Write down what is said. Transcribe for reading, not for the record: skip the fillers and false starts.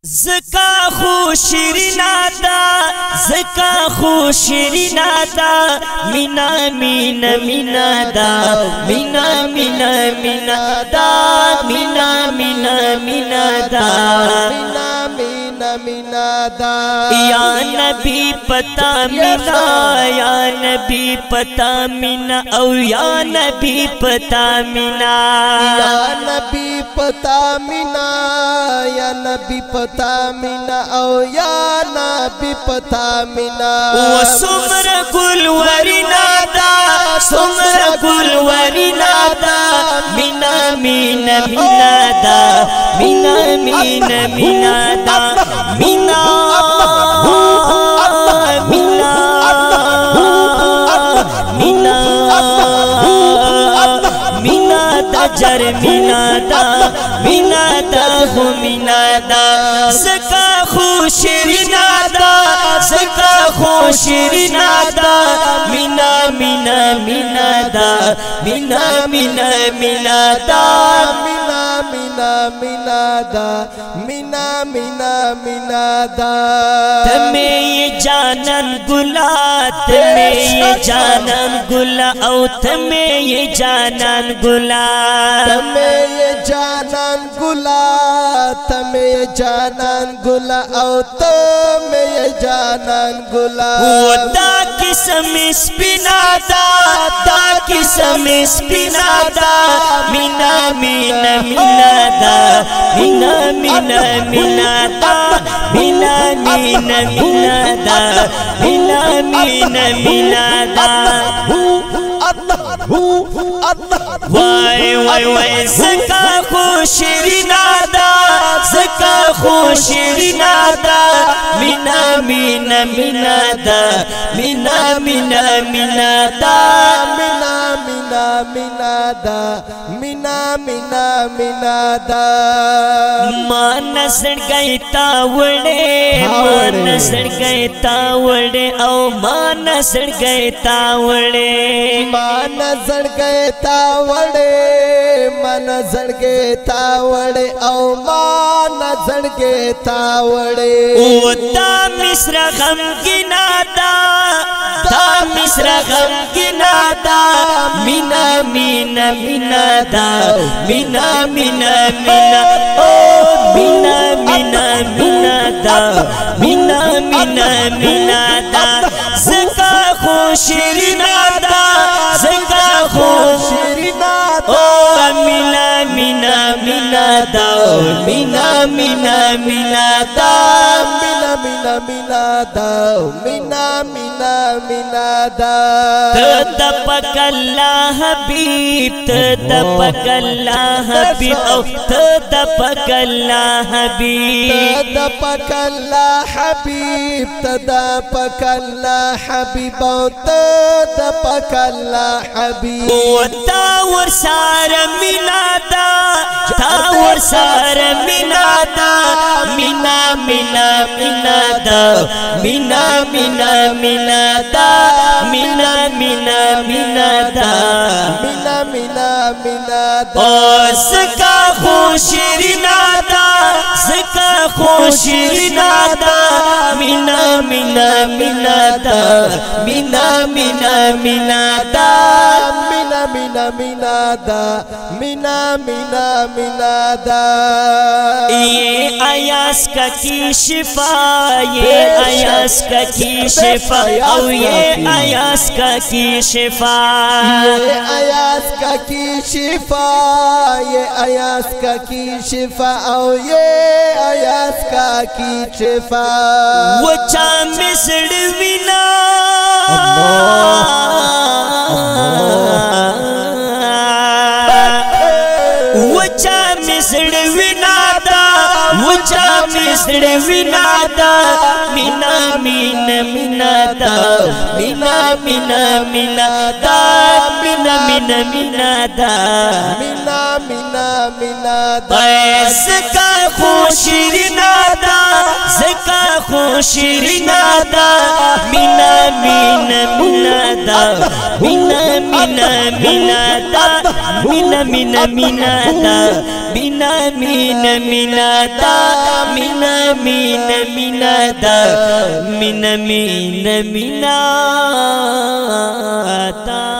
زکا خو شیرینا دا زکا خو شیرینا دا مینا مینا مینا دا مینا مینا مینا دا مینا مینا مینا دا مینا مینا مینا دا یا نبی پتا مینا یا نبی پتا مینا او یا نبی پتا مینا یا نبی پتا مینا یا نبی پتا مینا او یا نبی پتا مینا و سمر گل ورینا دا سمر گل ورینا دا مینا مینا مینا دا مینا مینا مینا دا مینا مینا مینا مینا دا جر مینا دا مینا دا ہو مینا دا زکا خو شیرینا دا زکا خو شیرینا دا مینا مینا مینا دا مینا مینا مینا دا مینا مینا مینا دا مینا مینا مینا دا تمہیں یہ جانن گلا تمہیں یہ جانن گلا او تمہیں یہ جانن گلا تمہیں یہ جانان گلا تمہیں یہ جانان گلا او تمہیں یہ جانان گلا وہ دا قسم اسپنا دا دا قسم اسپنا دا مینا مینا مینا دا مینا مینا مینا دا مینا مینا مینا دا مینا مینا مینا دا وای وای وای زکا خو شیرینا دا زکا خو شیرینا دا مینا مینا مینا دا مینا مینا مینا دا مینا مینا مینا دا مینا مینا مینا دا ماں نسڑ گئی تاوڑے ماں نسڑ گئی تاوڑے او ماں نسڑ گئی تاوڑے ماں نظر گئے تاوڑے ماں نظر گئے تاوڑے او ماں نظر گئے تاوڑے او تا مصر غم گنا دا تا مصر غم گنا دا مینا مینا مینا دا مینا مینا مینا او مینا مینا مینا دا مینا مینا مینا دا زکا خو شیرینا دا زکا خو شیرینا او مینا مینا مینا دا مینا مینا مینا دا مینا مینا مینا دا مینا مینا مینا دا تدپک اللہ حبیب تدپک اللہ حبیب او تدپک اللہ حبیب تدپک اللہ حبیب تدپک اللہ حبیب او تدپک اللہ حبیب تاور سار مینا دا تاور سار مینا دا مینا مینا مینا دا مینا مینا مینا دا مینا مینا مینا دا مینا مینا مینا دا او زکا خو شیرینا دا زکا خو شیرینا دا مینا مینا مینا دا مینا مینا مینا دا مینا مینا مینا دا مینا مینا مینا دا یہ ایاس کا کی شفا یہ ایاس کا کی شفا او یہ ایاس کا کی شفا یہ ایاس کا کی شفا یہ ایاس کا کی شفا او یہ ایاس کا کی شفا وچا مسڑ وینا وچا مسڑ وینا دا وچا مسڑ وینا دا مینا مینا مینا دا مینا مینا مینا دا مینا مینا مینا دا مینا مینا مینا دا زکا خو شیرینا دا زکا خو شیرینا دا مینا مینا مینا دا مینا مینا مینا دا مینا مینا مینا دا مینا مینا مینا دا مینا मीन मीना दा mean mean Meena दा।